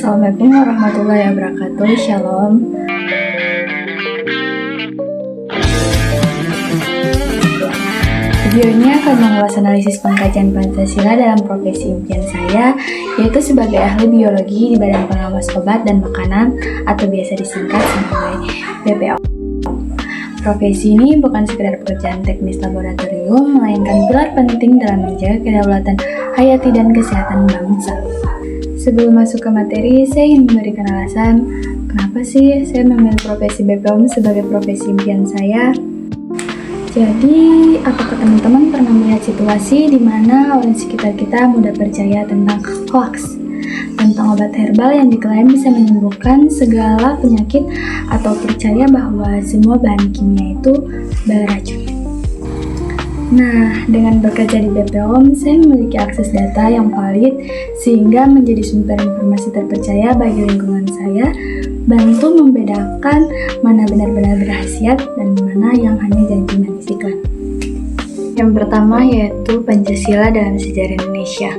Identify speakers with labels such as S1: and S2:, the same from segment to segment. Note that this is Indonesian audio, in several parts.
S1: Assalamualaikum warahmatullahi wabarakatuh. Shalom. Video ini akan mengulas analisis pengkajian Pancasila dalam profesi impian saya, yaitu sebagai ahli biologi di Badan Pengawas Obat dan Makanan atau biasa disingkat sebagai BPOM. Profesi ini bukan sekedar pekerjaan teknis laboratorium, melainkan pilar penting dalam menjaga kedaulatan hayati dan kesehatan bangsa. Sebelum masuk ke materi, saya ingin memberikan alasan kenapa sih saya memilih profesi BPOM sebagai profesi impian saya. Jadi, apakah teman-teman pernah melihat situasi di mana orang sekitar kita mudah percaya tentang hoax, tentang obat herbal yang diklaim bisa menyembuhkan segala penyakit, atau percaya bahwa semua bahan kimia itu beracun? Nah, dengan bekerja di BPOM, saya memiliki akses data yang valid sehingga menjadi sumber informasi terpercaya bagi lingkungan saya, bantu membedakan mana benar-benar berkhasiat dan mana yang hanya janji manis iklan. Yang pertama yaitu Pancasila dalam sejarah Indonesia.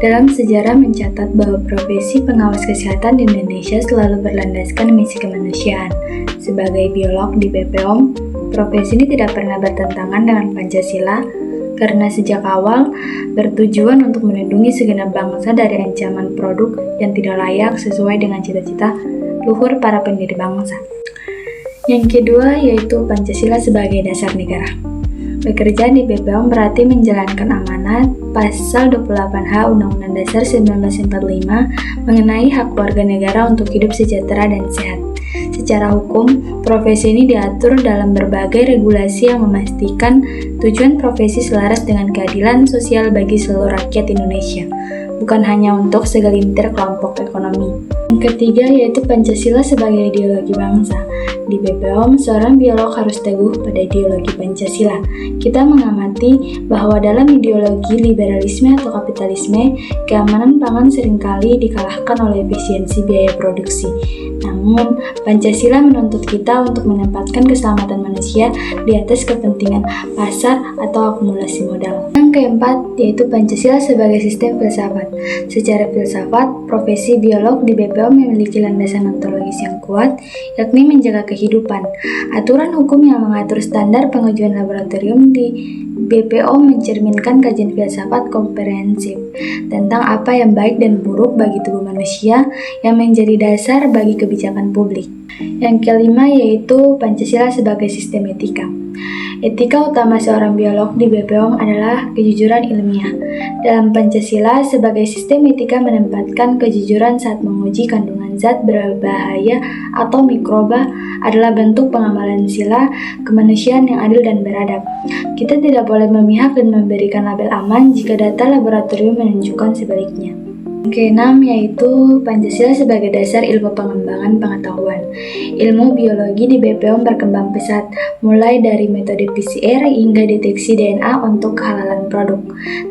S1: Dalam sejarah mencatat bahwa profesi pengawas kesehatan di Indonesia selalu berlandaskan misi kemanusiaan. Sebagai biolog di BPOM, profesi ini tidak pernah bertentangan dengan Pancasila karena sejak awal bertujuan untuk melindungi segenap bangsa dari ancaman produk yang tidak layak sesuai dengan cita-cita luhur para pendiri bangsa. Yang kedua yaitu Pancasila sebagai dasar negara. Bekerja di BPOM berarti menjalankan amanat Pasal 28H Undang-Undang Dasar 1945 mengenai hak warga negara untuk hidup sejahtera dan sehat. Secara hukum, profesi ini diatur dalam berbagai regulasi yang memastikan tujuan profesi selaras dengan keadilan sosial bagi seluruh rakyat Indonesia, bukan hanya untuk segelintir kelompok ekonomi. Yang ketiga yaitu Pancasila sebagai ideologi bangsa. Di BPOM, seorang biolog harus teguh pada ideologi Pancasila. Kita mengamati bahwa dalam ideologi liberalisme atau kapitalisme, keamanan pangan seringkali dikalahkan oleh efisiensi biaya produksi. Namun, Pancasila menuntut kita untuk menempatkan keselamatan manusia di atas kepentingan pasar atau akumulasi modal. Yang keempat, yaitu Pancasila sebagai sistem filsafat. Secara filsafat, profesi biolog di BPOM memiliki landasan ontologis yang kuat, yakni menjaga kehidupan. Aturan hukum yang mengatur standar pengujian laboratorium di BPOM mencerminkan kajian filsafat komprehensif tentang apa yang baik dan buruk bagi tubuh manusia yang menjadi dasar bagi kebijakan publik. Yang kelima yaitu Pancasila sebagai sistem etika. Etika utama seorang biolog di BPOM adalah kejujuran ilmiah. Dalam Pancasila, sebagai sistem etika menempatkan kejujuran saat menguji kandungan zat berbahaya atau mikroba adalah bentuk pengamalan sila kemanusiaan yang adil dan beradab. Kita tidak boleh memihak dan memberikan label aman jika data laboratorium menunjukkan sebaliknya. Yang keenam yaitu Pancasila sebagai dasar ilmu pengembangan pengetahuan. Ilmu biologi di BPOM berkembang pesat, mulai dari metode PCR hingga deteksi DNA untuk kehalalan produk.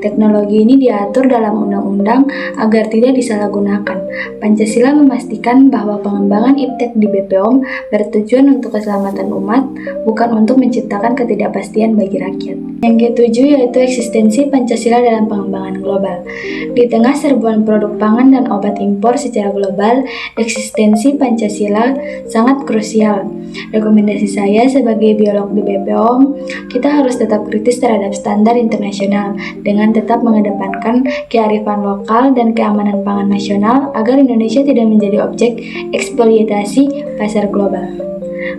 S1: Teknologi ini diatur dalam undang-undang agar tidak disalahgunakan. Pancasila memastikan bahwa pengembangan iptek di BPOM bertujuan untuk keselamatan umat, bukan untuk menciptakan ketidakpastian bagi rakyat. Yang ketujuh yaitu eksistensi Pancasila dalam pengembangan global. Di tengah serbuan produk pangan dan obat impor secara global, eksistensi Pancasila sangat krusial. Rekomendasi saya sebagai biolog di BPOM, kita harus tetap kritis terhadap standar internasional dengan tetap mengedepankan kearifan lokal dan keamanan pangan nasional agar Indonesia tidak menjadi objek eksploitasi pasar global.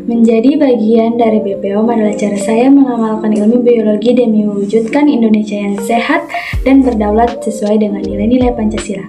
S1: Menjadi bagian dari BPOM adalah cara saya mengamalkan ilmu biologi demi mewujudkan Indonesia yang sehat dan berdaulat sesuai dengan nilai-nilai Pancasila.